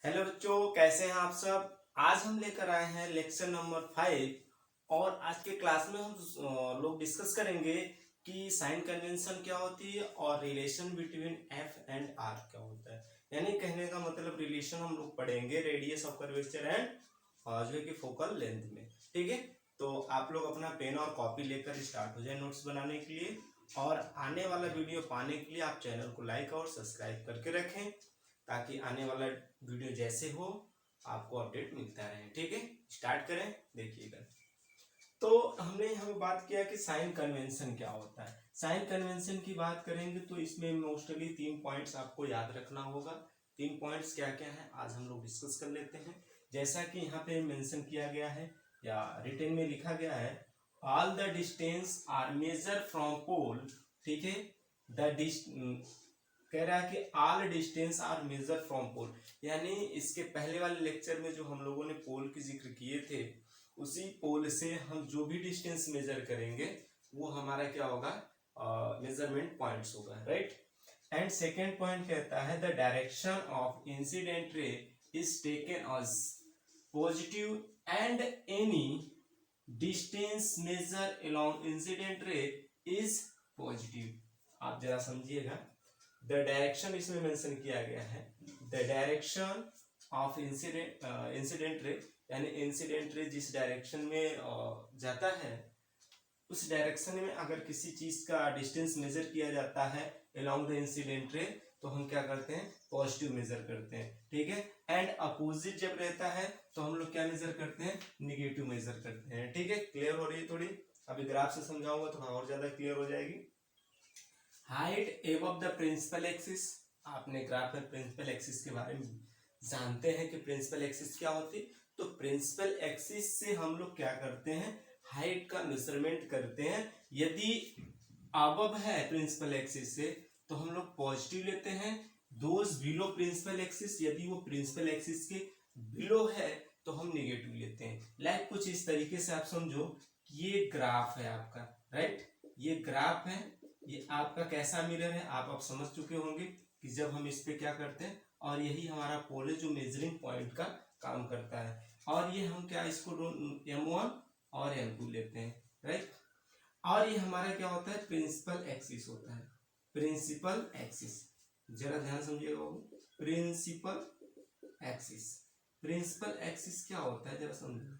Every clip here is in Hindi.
हेलो बच्चों, कैसे हैं आप सब। आज हम लेकर आए हैं लेक्चर नंबर 5 और आज के क्लास में हम लोग डिस्कस करेंगे कि साइन कन्वेंशन क्या होती है और relation between F and R क्या होता है। यानी कहने का मतलब रिलेशन हम लोग पढ़ेंगे रेडियस ऑफ कर्वेचर एंड जो है कि फोकल लेंथ में। ठीक है, तो आप लोग अपना पेन और कॉपी लेकर स्टार्ट हो जाए नोट्स बनाने के लिए, और आने वाला वीडियो पाने के लिए आप चैनल को लाइक और सब्सक्राइब करके रखें ताकि आने वाला वीडियो जैसे हो आपको अपडेट मिलता रहे। ठीक है, स्टार्ट करें। देखिएगा, तो हमने यहाँ बात किया कि साइन कन्वेंशन क्या होता है। साइन कन्वेंशन की बात करेंगे तो इसमें मोस्टली 3 पॉइंट्स आपको याद रखना होगा। 3 पॉइंट्स क्या क्या है आज हम लोग डिस्कस कर लेते हैं। जैसा कि यहाँ पे मेंशन किया गया है या रिटन में लिखा गया है, all the distance are measure from pole. ठीक है, द कह रहा है कि all distance are measure from pole, यानी इसके पहले वाले लेक्चर में जो हम लोगों ने पोल की जिक्र किए थे, उसी पोल से हम जो भी डिस्टेंस मेजर करेंगे वो हमारा क्या होगा, मेजरमेंट पॉइंट्स होगा, राइट। एंड सेकेंड पॉइंट कहता है the direction of incident ray is taken as positive and any distance measure along incident ray is positive. आप जरा समझिएगा, द डायरेक्शन इसमें मेंशन किया गया है, द डायरेक्शन ऑफ इंसिडेंट रे, यानी इंसिडेंट रे जिस डायरेक्शन में जाता है उस डायरेक्शन में अगर किसी चीज का डिस्टेंस मेजर किया जाता है अलोंग द इंसिडेंट रे, तो हम क्या करते हैं, पॉजिटिव मेजर करते हैं। ठीक है, एंड अपोजिट जब रहता है तो हम लोग क्या मेजर करते हैं, निगेटिव मेजर करते हैं। ठीक है, क्लियर हो रही है थोड़ी। अभी ग्राफ से समझाऊंगा थोड़ा और ज्यादा क्लियर हो जाएगी। Height above the principal axis, आपने ग्राफ में प्रिंसिपल एक्सिस के बारे में जानते हैं कि प्रिंसिपल एक्सिस क्या होती है। तो प्रिंसिपल एक्सिस से हम लोग क्या करते हैं, हाइट का मेजरमेंट करते हैं। यदि अबव है प्रिंसिपल एक्सिस से तो हम लोग पॉजिटिव लेते हैं, दोज बिलो प्रिंसिपल एक्सिस, यदि वो प्रिंसिपल एक्सिस के बिलो है तो हम निगेटिव लेते हैं। लाइक कुछ इस तरीके से आप समझो कि ये ग्राफ है आपका, राइट, ये ग्राफ है, ये आपका कैसा मिरर है आप समझ चुके होंगे कि जब हम इस पे क्या करते हैं, और यही हमारा पोल है जो मेजरिंग पॉइंट का काम करता है। और ये हम क्या इसको M1 और M2 लेते हैं, राइट। और ये हमारा क्या होता है, प्रिंसिपल एक्सिस होता है, प्रिंसिपल एक्सिस। जरा ध्यान समझिएगा, प्रिंसिपल एक्सिस, प्रिंसिपल एक्सिस क्या होता है जरा समझिए।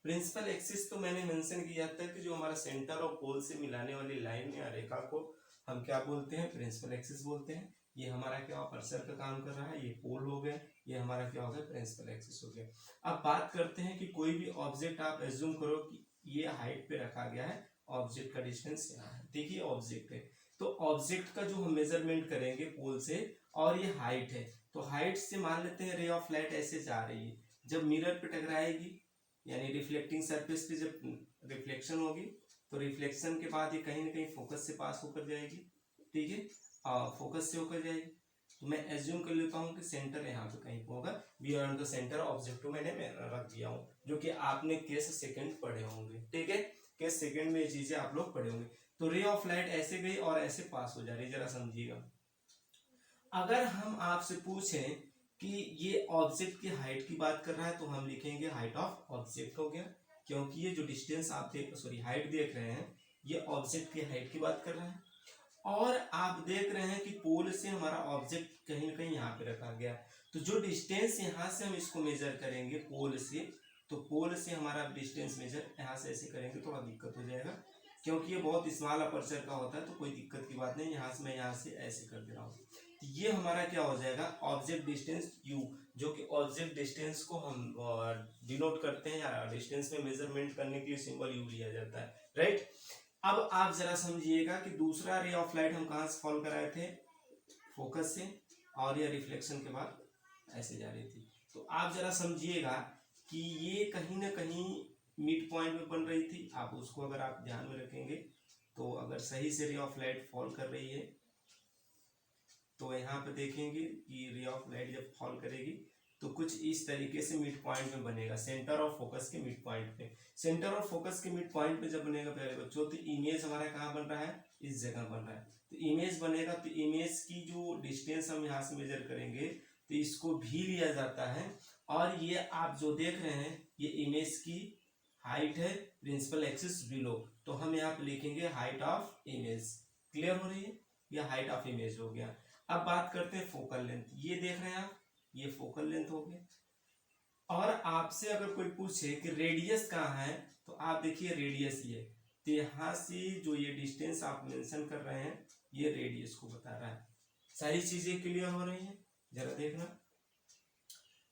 प्रिंसिपल एक्सिस तो मैंने मेंशन किया था कि जो हमारा सेंटर और पोल से मिलाने वाली लाइन या रेखा को हम क्या बोलते हैं, प्रिंसिपल एक्सिस बोलते हैं। ये हमारा क्या अपर्चर का काम कर रहा है, ये पोल हो गया, ये हमारा क्या हो गया, प्रिंसिपल एक्सिस हो गया। अब बात करते हैं कि कोई भी ऑब्जेक्ट आप एज्यूम करो कि ये हाइट पे रखा गया है, ऑब्जेक्ट का डिस्टेंस यहाँ है। देखिए ऑब्जेक्ट है, तो ऑब्जेक्ट का जो हम मेजरमेंट करेंगे पोल से, और ये हाइट है, तो हाइट से मान लेते हैं रे ऑफ लाइट ऐसे जा रही है, जब मिरर पे टकराएगी यानी रिफ्लेक्टिंग सरफेस पे जब रिफ्लेक्शन होगी तो रिफ्लेक्शन के बाद ये कहीं ना कहीं फोकस से पास होकर जाएगी। ठीक है, फोकस से होकर जाएगी, तो मैं एज्यूम कर लेता हूँ कि सेंटर यहाँ पे कहीं होगा, बियॉन्ड द सेंटर ऑब्जेक्ट मैंने रख दिया हूँ, जो कि आपने केस सेकंड पढ़े होंगे। ठीक है, केस सेकंड में ये चीजें आप लोग पढ़े होंगे। तो रे ऑफ लाइट ऐसे गई और ऐसे पास हो जा रही, जरा समझिएगा। अगर हम आपसे पूछें कि ये ऑब्जेक्ट की हाइट की बात कर रहा है तो हम लिखेंगे हाइट ऑफ ऑब्जेक्ट हो गया, क्योंकि ये जो डिस्टेंस आप हाइट देख रहे हैं ये ऑब्जेक्ट की हाइट की बात कर रहा है। और आप देख रहे हैं कि पोल से हमारा ऑब्जेक्ट कहीं ना कहीं यहाँ पे रखा गया, तो जो डिस्टेंस यहाँ से हम इसको मेजर करेंगे पोल से, तो पोल से हमारा डिस्टेंस मेजर यहाँ से ऐसे करेंगे थोड़ा दिक्कत हो जाएगा, क्योंकि ये बहुत स्मॉल अपर्चर का होता है, तो कोई दिक्कत की बात नहीं। यहाँ से मैं यहाँ से ऐसे कर दे रहा हूँ, तो ये हमारा क्या हो जाएगा, ऑब्जेक्ट डिस्टेंस u, जो कि ऑब्जेक्ट डिस्टेंस को हम डिनोट करते हैं या डिस्टेंस में मेजरमेंट करने के लिए सिंबल u लिया जाता है, राइट। अब आप जरा समझिएगा कि दूसरा रे ऑफ लाइट हम कहाँ से फॉल कराए थे, फोकस से, और यह रिफ्लेक्शन के बाद ऐसे जा रही थी। तो आप जरा समझिएगा कि ये कहीं ना कहीं मिड पॉइंट में बन रही थी। आप उसको अगर आप ध्यान में रखेंगे तो अगर सही से रे ऑफ लाइट फॉल कर रही है तो यहाँ पे देखेंगे कि रे ऑफ लाइट जब फॉल करेगी तो कुछ इस तरीके से मिड पॉइंट में बनेगा, सेंटर और फोकस के मिड पॉइंट पे। सेंटर और फोकस के मिड पॉइंट पे जब बनेगा प्यारे बच्चों, तो इमेज हमारा कहाँ बन रहा है, इस जगह बन रहा है। तो इमेज बनेगा, तो इमेज की जो डिस्टेंस हम यहाँ से मेजर करेंगे तो इसको भी लिया जाता है। और ये आप जो देख रहे हैं ये इमेज की हाइट है, प्रिंसिपल एक्सिस बिलो, तो हम यहाँ पे लिखेंगे हाइट ऑफ इमेज। क्लियर हो रही है, ये हाइट ऑफ इमेज हो गया। अब बात करते हैं फोकल लेंथ। ये देख रहे हैं आप, ये फोकल लेंथ हो गया। और आपसे अगर कोई पूछे कि रेडियस कहाँ है, तो आप देखिए रेडियस ये, तो यहाँ से जो ये डिस्टेंस आप मेंशन कर रहे हैं ये रेडियस को बता रहा है। सारी चीजें क्लियर हो रही हैं, जरा देखना।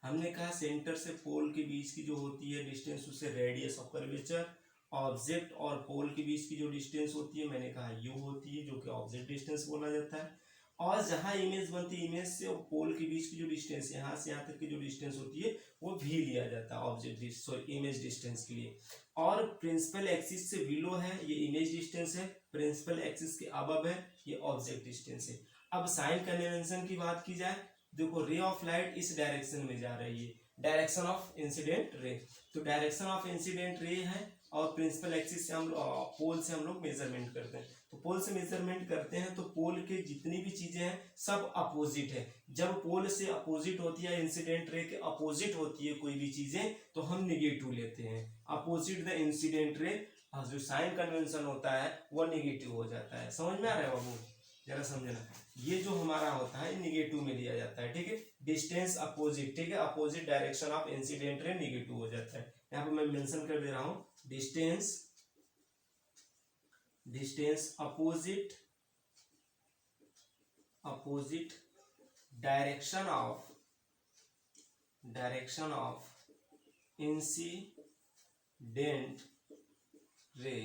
हमने कहा सेंटर से पोल के बीच की जो होती है डिस्टेंस उसे रेडियस ऑफ कर्वेचर, ऑब्जेक्ट और पोल के बीच की जो डिस्टेंस होती है मैंने कहा यू होती है, जो कि ऑब्जेक्ट डिस्टेंस बोला जाता है। और जहां इमेज बनती है, इमेज से और पोल के बीच की जो डिस्टेंस यहाँ से यहाँ तक की जो डिस्टेंस होती है वो भी लिया जाता है ऑब्जेक्ट सॉरी इमेज डिस्टेंस के लिए। और प्रिंसिपल एक्सिस से बिलो है ये इमेज डिस्टेंस है, प्रिंसिपल एक्सिस के अबव है ये ऑब्जेक्ट डिस्टेंस है। अब साइन कन्वेंशन की बात की जाए, देखो रे ऑफ लाइट इस डायरेक्शन में जा रही है, डायरेक्शन ऑफ इंसिडेंट रे, तो डायरेक्शन ऑफ इंसिडेंट रे है। और प्रिंसिपल एक्सिस से हम पोल से हम लोग मेजरमेंट करते हैं, तो पोल से मेजरमेंट करते हैं तो पोल के जितनी भी चीजें हैं सब अपोजिट है। जब पोल से अपोजिट होती है, इंसिडेंट रे के अपोजिट होती है कोई भी चीजें, तो हम निगेटिव लेते हैं। अपोजिट द इंसिडेंट रे जो साइन कन्वेंशन होता है वो निगेटिव हो जाता है। समझ में आ रहा है बाबू, जरा समझना। ये जो हमारा होता है निगेटिव में लिया जाता है, ठीक है। डिस्टेंस अपोजिट, ठीक है, अपोजिट डायरेक्शन ऑफ इंसिडेंट रे निगेटिव हो जाता है। यहाँ पे मैं मेंशन कर दे रहा हूं, distance opposite direction of incident रे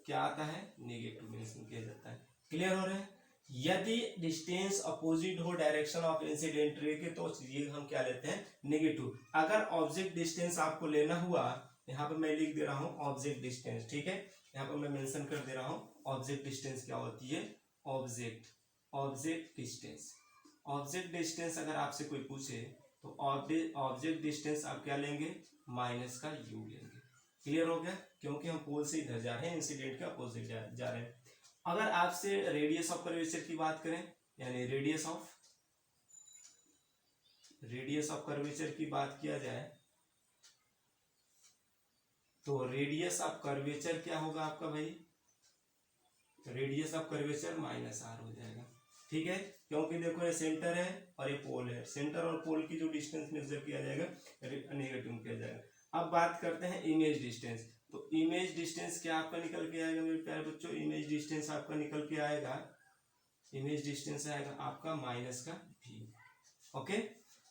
क्या आता है, नेगेटिव मेंशन किया जाता है। क्लियर हो रहा है। यदि डिस्टेंस अपोजिट हो डायरेक्शन ऑफ इंसिडेंट रे के तो ये हम क्या लेते हैं, नेगेटिव। अगर ऑब्जेक्ट डिस्टेंस आपको लेना हुआ, यहाँ पे मैं लिख दे रहा हूं ऑब्जेक्ट डिस्टेंस, ठीक है, यहाँ पे मैं मेंशन कर दे रहा हूं ऑब्जेक्ट डिस्टेंस क्या होती है, ऑब्जेक्ट डिस्टेंस अगर आपसे कोई पूछे तो ऑब्जेक्ट डिस्टेंस आप क्या लेंगे, माइनस का यू लेंगे। क्लियर हो गया, क्योंकि हम पोल से इधर जा रहे हैं, इंसिडेंट के अपोजिट जा रहे हैं। अगर आपसे रेडियस ऑफ कर्वेचर की बात करें, यानी रेडियस ऑफ कर्वेचर की बात किया जाए, तो रेडियस ऑफ कर्वेचर क्या होगा आपका भाई, radius of curvature minus R हो जाएगा, ठीक है। क्योंकि देखो ये सेंटर है और ये पोल है, सेंटर और पोल की जो डिस्टेंस मेजर किया जाएगा नेगेटिव किया जाएगा। अब बात करते हैं इमेज डिस्टेंस, तो इमेज डिस्टेंस क्या आपका निकल के आएगा मेरे प्यारे बच्चों, इमेज डिस्टेंस आपका निकल के आएगा, इमेज डिस्टेंस आएगा आपका माइनस का भी। ओके,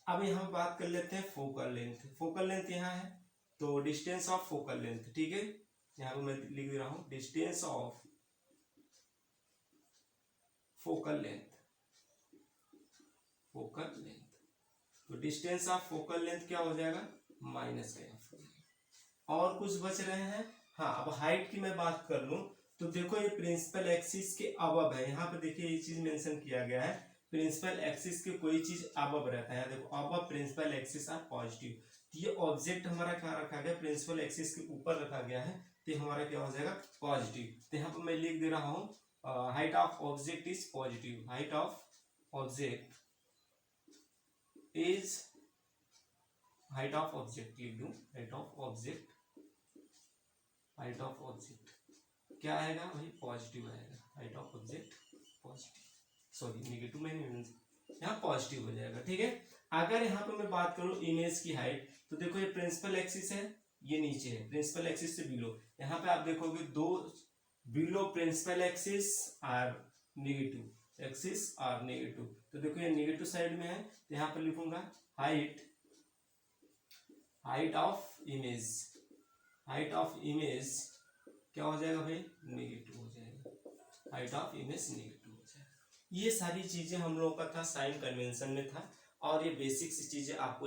अब यहाँ बात कर लेते हैं फोकल लेंथ। फोकल लेंथ यहाँ है, तो डिस्टेंस ऑफ फोकल लेंथ, ठीक है, यहाँ पे मैं लिख दे रहा हूं डिस्टेंस ऑफ फोकल लेंथ, तो डिस्टेंस ऑफ फोकल लेंथ क्या हो जाएगा, माइनस का एफ हो जाएगा। और कुछ बच रहे हैं, हाँ। अब हाइट की मैं बात कर लूं, तो देखो ये प्रिंसिपल एक्सिस के अबव है, यहाँ पे देखिए ये चीज मेंशन किया गया है, प्रिंसिपल एक्सिस के कोई चीज अबव रहता है, देखो above principal axis are positive, ये ऑब्जेक्ट हमारा क्या रखा गया, प्रिंसिपल एक्सिस के ऊपर रखा गया है, तो हमारा क्या हो जाएगा, पॉजिटिव। तो यहाँ पर मैं लिख दे रहा हूँ height of object is positive, height of object लिख दूं, हाइट ऑफ ऑब्जेक्ट क्या आएगा भाई, पॉजिटिव आएगा, height of object positive, sorry negative में नहीं, यहाँ पॉजिटिव हो जाएगा, ठीक है। अगर यहाँ पे मैं बात करूं इमेज की हाइट, तो देखो ये प्रिंसिपल एक्सिस है, ये नीचे है, प्रिंसिपल एक्सिस से बिलो, यहाँ पे आप देखोगे दो below principal axis are negative, तो देखो ये नेगेटिव साइड में है, तो यहाँ पर लिखूंगा हाइट ऑफ इमेज क्या हो जाएगा भाई, नेगेटिव हो जाएगा, हाइट ऑफ इमेज नेगेटिव हो जाएगा। ये सारी चीजें हम लोगों का था, साइन कन्वेंशन में था, और ये बेसिक सी चीजें आपको